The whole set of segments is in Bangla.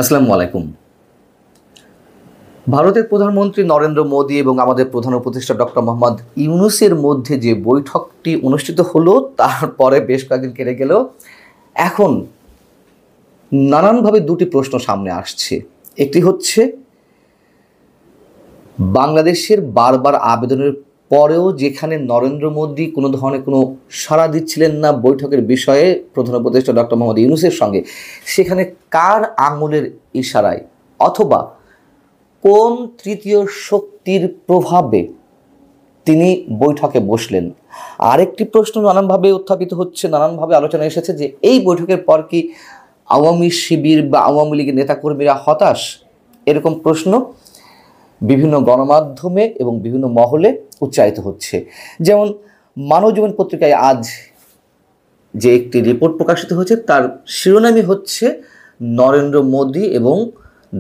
আসসালামু আলাইকুম। ভারতের প্রধানমন্ত্রী নরেন্দ্র মোদী এবং আমাদের প্রধান উপদেষ্টা ডক্টর মোহাম্মদ ইউনূসের মধ্যে যে বৈঠকটি অনুষ্ঠিত হলো, তারপরে বেশ কয়েকদিন কেটে গেলেও এখন নানানভাবে দুটি প্রশ্ন সামনে আসছে। একটি হচ্ছে বাংলাদেশের বারবার আবেদনের পরেও যেখানে নরেন্দ্র মোদী কোনো ধরনের কোনো সাড়া দিচ্ছিলেন না বৈঠকের বিষয়ে প্রধান উপদেষ্টা ডক্টর মোহাম্মদ ইউনূসের সঙ্গে, সেখানে কার আঙুলের ইশারায় অথবা কোন তৃতীয় শক্তির প্রভাবে তিনি বৈঠকে বসলেন? আরেকটি প্রশ্ন নানানভাবে উত্থাপিত হচ্ছে, নানানভাবে আলোচনা এসেছে যে এই বৈঠকের পর কি আওয়ামী শিবির বা আওয়ামী লীগের নেতাকর্মীরা হতাশ? এরকম প্রশ্ন বিভিন্ন গণমাধ্যমে এবং বিভিন্ন মহলে উচ্চারিত হচ্ছে। যেমন মানবজীবন পত্রিকায় আজ যে একটি রিপোর্ট প্রকাশিত হয়েছে, তার শিরোনামই হচ্ছে নরেন্দ্র মোদী এবং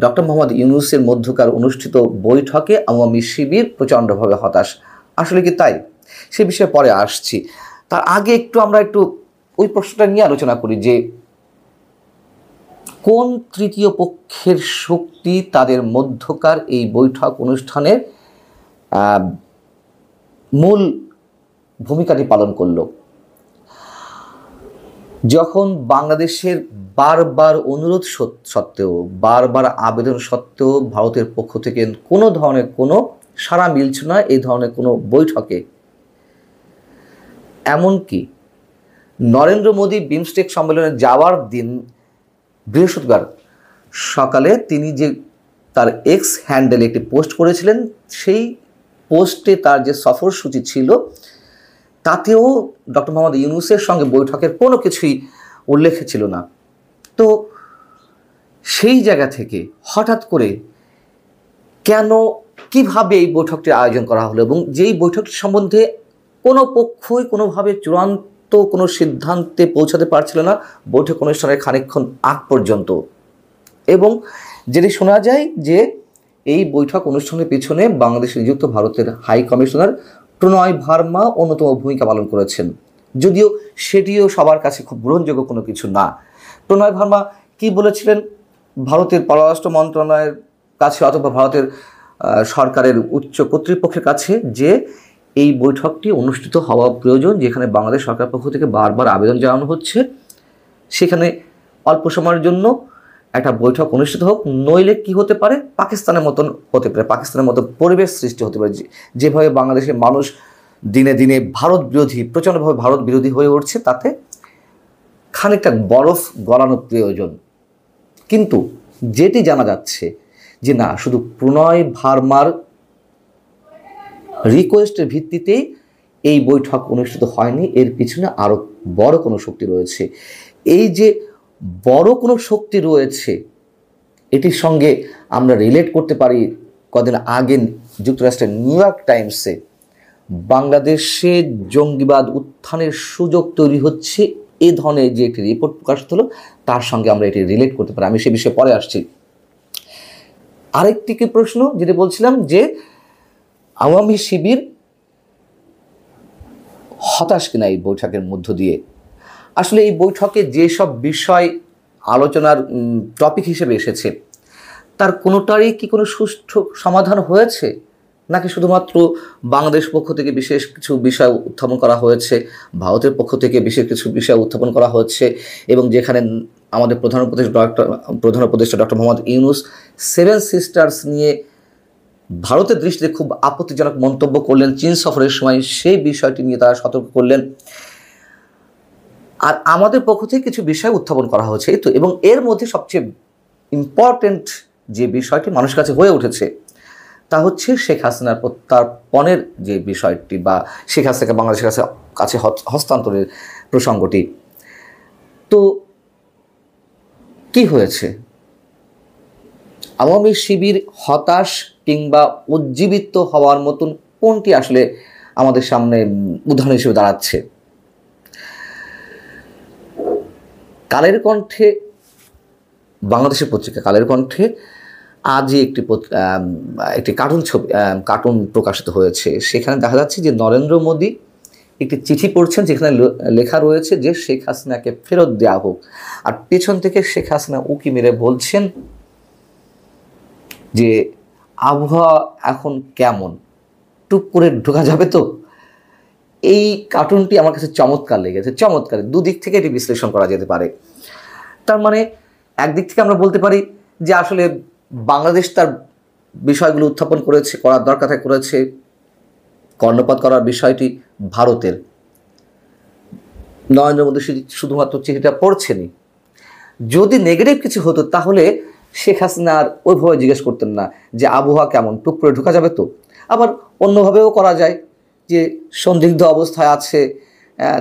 ডক্টর মোহাম্মদ ইউনূসের মধ্যকার অনুষ্ঠিত বৈঠকে আওয়ামী শিবির প্রচণ্ডভাবে হতাশ। আসলে কি তাই? সে বিষয়ে পরে আসছি। তার আগে আমরা একটু ওই প্রশ্নটা নিয়ে আলোচনা করি যে কোন তৃতীয় পক্ষের শক্তি তাদের মধ্যকার এই বৈঠক অনুষ্ঠানের মূল ভূমিকাটি পালন করলো। যখন বাংলাদেশের বারবার অনুরোধ সত্ত্বেও, বারবার আবেদন সত্ত্বেও ভারতের পক্ষ থেকে কোনো ধরনের কোনো সাড়া মিলছে না এই ধরনের কোনো বৈঠকে, এমনকি নরেন্দ্র মোদী বিমস্টেক সম্মেলনে যাওয়ার দিন বৃহস্পতিবার সকালে তিনি যে তার এক্স হ্যান্ডেলে একটি পোস্ট করেছিলেন, সেই পোস্টে তার যে সফরসূচি ছিল তাতেও ডক্টর মোহাম্মদ ইউনূসের সঙ্গে বৈঠকের কোনো কিছুই উল্লেখ ছিল না। তো সেই জায়গা থেকে হঠাৎ করে কেন, কিভাবে এই বৈঠকটির আয়োজন করা হলো এবং যেই বৈঠকটি সম্বন্ধে কোনো পক্ষই কোনোভাবে চূড়ান্ত কোনো সিদ্ধান্তে পৌঁছাতে পারছিল না বৈঠক অনুষ্ঠানের খানিকক্ষণ আগ পর্যন্ত। এবং যেটি শোনা যায় যে এই বৈঠক অনুষ্ঠানের পিছনে বাংলাদেশে নিযুক্ত ভারতের হাই কমিশনার প্রণয় ভার্মা অন্যতম ভূমিকা পালন করেছেন, যদিও সেটিও সবার কাছে খুব গ্রহণযোগ্য কোনো কিছু না। প্রণয় ভার্মা কি বলেছিলেন ভারতের পররাষ্ট্র মন্ত্রণালয়ের কাছে অথবা ভারতের সরকারের উচ্চ কর্তৃপক্ষের কাছে যে এই বৈঠকটি অনুষ্ঠিত হওয়া প্রয়োজন, যেখানে বাংলাদেশ সরকার পক্ষ থেকে বারবার আবেদন জানানো হচ্ছে সেখানে অল্প সময়ের জন্য একটা বৈঠক অনুষ্ঠিত হোক, নইলে কি হতে পারে, পাকিস্তানের মতন হতে পারে, পাকিস্তানের মতো পরিবেশ সৃষ্টি হতে পারে। যেভাবে বাংলাদেশের মানুষ দিনে দিনে ভারত বিরোধী, প্রচণ্ডভাবে ভারত বিরোধী হয়ে উঠছে, তাতে খানিকটা বরফ গলানো প্রয়োজন। কিন্তু যেটি জানা যাচ্ছে যে না, শুধু প্রণয় ভার্মার রিকোয়েস্টের ভিত্তিতেই এই বৈঠক অনুষ্ঠিত হয়নি, এর পিছনে আরও বড় কোনো শক্তি রয়েছে। এই যে বড় কোনো শক্তি রয়েছে, এটির সঙ্গে আমরা রিলেট করতে পারি কদিন আগে যুক্তরাষ্ট্রের নিউ ইয়র্ক টাইমসে বাংলাদেশে জঙ্গিবাদ উত্থানের সুযোগ তৈরি হচ্ছে এ ধরনের যে একটি রিপোর্ট প্রকাশিত হলো, তার সঙ্গে আমরা এটি রিলেট করতে পারি। আমি সে বিষয়ে পরে আসছি। আরেকটি কি প্রশ্ন যেটা বলছিলাম যে আওয়ামী শিবির হতাশ কিনা এই বৈঠকের মধ্য দিয়ে। আসলে এই বৈঠকে যেসব বিষয় আলোচনার টপিক হিসেবে এসেছে তার কোনোটারই কি কোনো সুষ্ঠু সমাধান হয়েছে, নাকি শুধুমাত্র বাংলাদেশ পক্ষ থেকে বিশেষ কিছু বিষয় উত্থাপন করা হয়েছে, ভারতের পক্ষ থেকে বিশেষ কিছু বিষয় উত্থাপন করা হচ্ছে, এবং যেখানে আমাদের প্রধান উপদেষ্টা doctor Mohammad Yunus seven sisters নিয়ে ভারতের দৃষ্টিতে খুব আপত্তিজনক মন্তব্য করলেন চীন সফরের সময়, সেই বিষয়টি নিয়ে তারা সতর্ক করলেন। আর আমাদের পক্ষ থেকে কিছু বিষয় উত্থাপন করা হয়েছে তো, এবং এর মধ্যে সবচেয়ে ইম্পর্টেন্ট যে বিষয়টি মানুষের কাছে হয়ে উঠেছে তা হচ্ছে শেখ হাসিনার প্রত্যার্পণের যে বিষয়টি, বা শেখ হাসিনাকে বাংলাদেশের কাছে হস্তান্তরের প্রসঙ্গটি। তো কি হয়েছে? আওয়ামী শিবির হতাশ কিংবা উজ্জীবিত হওয়ার মতন কোনটি আসলে আমাদের সামনে উদাহরণ হিসেবে দাঁড়াচ্ছে? কালের কণ্ঠে, বাংলাদেশের পত্রিকা কালের কণ্ঠে আজই একটি কার্টুন প্রকাশিত হয়েছে। সেখানে দেখা যাচ্ছে যে নরেন্দ্র মোদী একটি চিঠি পড়ছেন, যেখানে লেখা রয়েছে যে শেখ হাসিনাকে ফেরত দেওয়া হোক, আর পেছন থেকে শেখ হাসিনা উকি মেরে বলছেন যে আবহাওয়া এখন কেমন, টুক করে ঢোকা যাবে তো। এই কার্টুনটি আমার কাছে চমৎকার লেগেছে, চমৎকার। দুদিক থেকে এটি বিশ্লেষণ করা যেতে পারে। তার মানে একদিক থেকে আমরা বলতে পারি যে আসলে বাংলাদেশ তার বিষয়গুলো উত্থাপন করেছে, করার দরকার করেছে, কর্ণপাত করার বিষয়টি ভারতের। নরেন্দ্র মোদী শুধুমাত্র চিঠিটা পড়ছেনি। যদি নেগেটিভ কিছু হতো তাহলে শেখ হাসিনা আর ওইভাবে জিজ্ঞেস করতেন না যে আবহাওয়া কেমন, টুক করে ঢোকা যাবে তো। আবার অন্যভাবেও করা যায় যে সন্দিগ্ধ অবস্থায় আছে,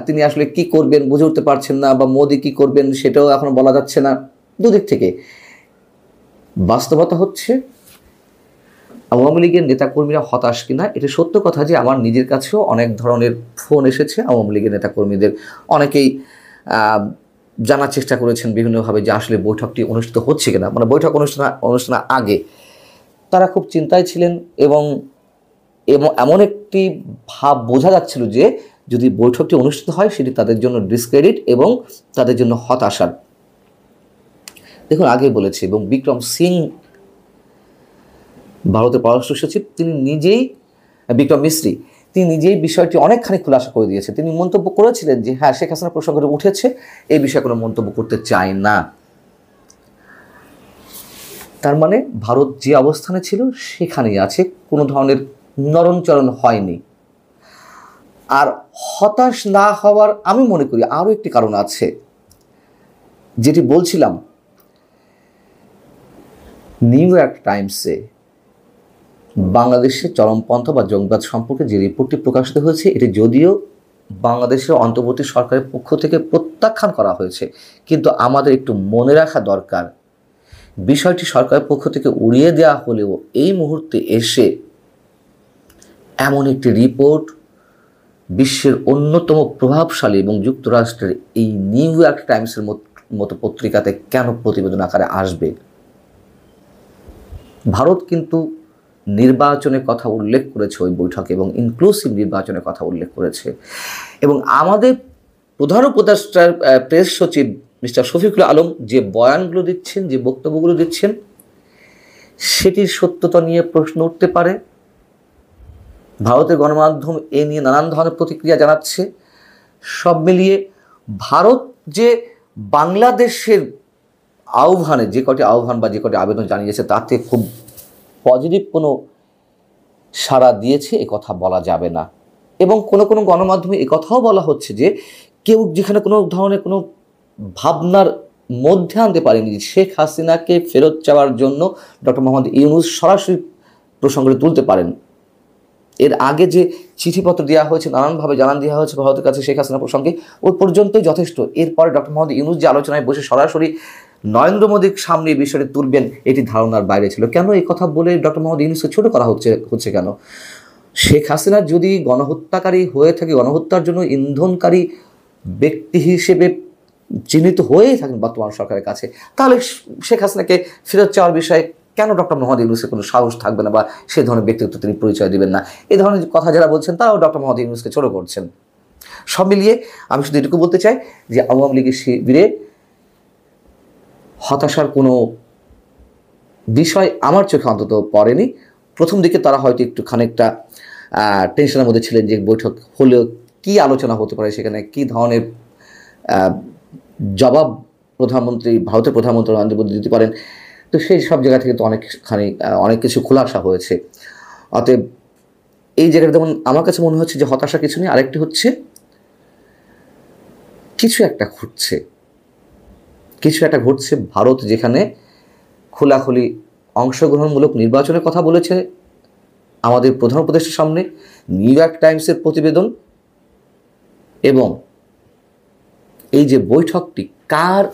তিনি আসলে কি করবেন বুঝে উঠতে পারছেন না, বা মোদি কি করবেন সেটাও এখন বলা যাচ্ছে না। দুদিক থেকে বাস্তবতা হচ্ছে আওয়ামী লীগের নেতাকর্মীরা হতাশ কিনা, এটা সত্য কথা যে আমার নিজের কাছেও অনেক ধরনের ফোন এসেছে আওয়ামী লীগের নেতাকর্মীদের। অনেকেই জানার চেষ্টা করেছেন বিভিন্নভাবে যে আসলে বৈঠকটি অনুষ্ঠিত হচ্ছে কিনা, মানে বৈঠক অনুষ্ঠানের আগে তারা খুব চিন্তায় ছিলেন, এবং এমন একটি ভাব বোঝা যাচ্ছিল যে যদি বৈঠকটি অনুষ্ঠিত হয় সেটি তাদের জন্য ডিসক্রেডিট এবং তাদের জন্য হতাশার। দেখুন, আগে বলেছি, এবং বিক্রম সিং ভারতের পররাষ্ট্র সচিব তিনি নিজেই, বিক্রম মিশ্রি তিনি নিজেই বিষয়টি অনেকখানি খুলাসা করে দিয়েছে। তিনি মন্তব্য করেছিলেন যে হ্যাঁ, শেখ হাসিনা প্রসঙ্গটি উঠেছে, এই বিষয়ে কোনো মন্তব্য করতে চায় না। তার মানে ভারত যে অবস্থানে ছিল সেখানেই আছে, কোনো ধরনের নরণচরণ হয়নি। আর হতাশ না হওয়ার আমি মনে করি আরও একটি কারণ আছে, যেটি বলছিলাম। নিউ ইয়র্ক টাইমসে বাংলাদেশের চরমপন্থা বা জঙ্গিবাদ সম্পর্কে যে রিপোর্টটি প্রকাশিত হয়েছে, এটি যদিও বাংলাদেশের অন্তর্বর্তী সরকারের পক্ষ থেকে প্রত্যাখ্যান করা হয়েছে, কিন্তু আমাদের একটু মনে রাখা দরকার, বিষয়টি সরকারের পক্ষ থেকে উড়িয়ে দেওয়া হলেও এই মুহূর্তে এসে এমন একটি রিপোর্ট বিশ্বের অন্যতম প্রভাবশালী এবং যুক্তরাষ্ট্রের এই নিউ ইয়র্ক টাইমসের মতো পত্রিকাতে কেন প্রতিবেদন আকারে আসবে? ভারত কিন্তু নির্বাচনের কথা উল্লেখ করেছে ওই বৈঠকে, এবং ইনক্লুসিভ নির্বাচনের কথা উল্লেখ করেছে। এবং আমাদের প্রধান উপদেষ্টার প্রেস সচিব মিস্টার শফিকুল আলম যে বয়ানগুলো দিচ্ছেন, যে বক্তব্যগুলো দিচ্ছেন, সেটির সত্যতা নিয়ে প্রশ্ন উঠতে পারে। ভারতের গণমাধ্যম এ নিয়ে নানান ধরনের প্রতিক্রিয়া জানাচ্ছে। সব মিলিয়ে ভারত যে বাংলাদেশের আহ্বানে, যে কটি আহ্বান বা যে কটি আবেদন জানিয়েছে, তাতে খুব পজিটিভ কোনো সাড়া দিয়েছে এ কথা বলা যাবে না। এবং কোনো কোনো গণমাধ্যমে এ কথাও বলা হচ্ছে যে কেউ যেখানে কোনো ধরনের কোনো ভাবনার মধ্যে আনতে পারেনি শেখ হাসিনাকে ফেরত চাওয়ার জন্য ডক্টর মোহাম্মদ ইউনূস সরাসরি প্রসঙ্গটি তুলতে পারেন। এর আগে যে চিঠিপত্র দেওয়া হয়েছে, নানানভাবে জানান দেওয়া হয়েছে ভারতের কাছে শেখ হাসিনা প্রসঙ্গে, ওই পর্যন্তই যথেষ্ট। এরপরে ডক্টর মোহাম্মদ ইউনূস যে আলোচনায় বসে সরাসরি নরেন্দ্র মোদীর সামনে এই বিষয়টি তুলবেন, এটি ধারণার বাইরে ছিল। কেন এই কথা বলে ডক্টর মোহাম্মদ ইউনূসকে ছোট করা হচ্ছে কেন? শেখ হাসিনা যদি গণহত্যাকারী হয়ে থাকে, গণহত্যার জন্য ইন্ধনকারী ব্যক্তি হিসেবে চিহ্নিত হয়েই থাকেন বর্তমান সরকারের কাছে, তাহলে শেখ হাসিনাকে ফেরত চাওয়ার বিষয়ে কেন ডক্টর মোহাম্মদ ইউনূসের কোনো সাহস থাকবে না, বা সে ধরনের ব্যক্তিত্ব তিনি পরিচয় দেবেন না? এই ধরনের কথা যারা বলছেন তারাও ডক্টর মোহাম্মদ ইউনূসকে ছোট করছেন। সব মিলিয়ে আমি শুধু এটুকু বলতে চাই যে আওয়ামী লীগের শিবিরে হতাশার কোনো বিষয় আমার চোখে অন্তত পড়েনি। প্রথম দিকে তারা হয়তো একটু খানিকটা টেনশনের মধ্যে ছিলেন যে বৈঠক হলেও কী আলোচনা হতে পারে, সেখানে কী ধরনের জবাব ভারতের প্রধানমন্ত্রী নরেন্দ্র মোদী দিতে পারেন। তো সেই সব জায়গা থেকে তো অনেক কিছু খোলাসা হয়েছে। অতএব এই জায়গাটা যেমন আমার কাছে মনে হচ্ছে যে হতাশা কিছু নেই, আরেকটি হচ্ছে কিছু একটা ঘটছে। ভারত যেখানে খোলাখুলি অংশগ্রহণমূলক নির্বাচনের কথা বলেছে আমাদের প্রধান উপদেষ্টার সামনে, নিউ ইয়র্ক টাইমসের প্রতিবেদন, এবং এই যে বৈঠকটি কার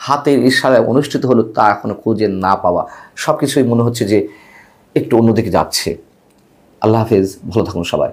হাতের ইশারায় অনুষ্ঠিত হলো তা এখনো খুঁজে না পাওয়া, সব কিছুই মনে হচ্ছে যে একটু অন্যদিকে যাচ্ছে। আল্লাহ হাফেজ, ভালো থাকুন সবাই।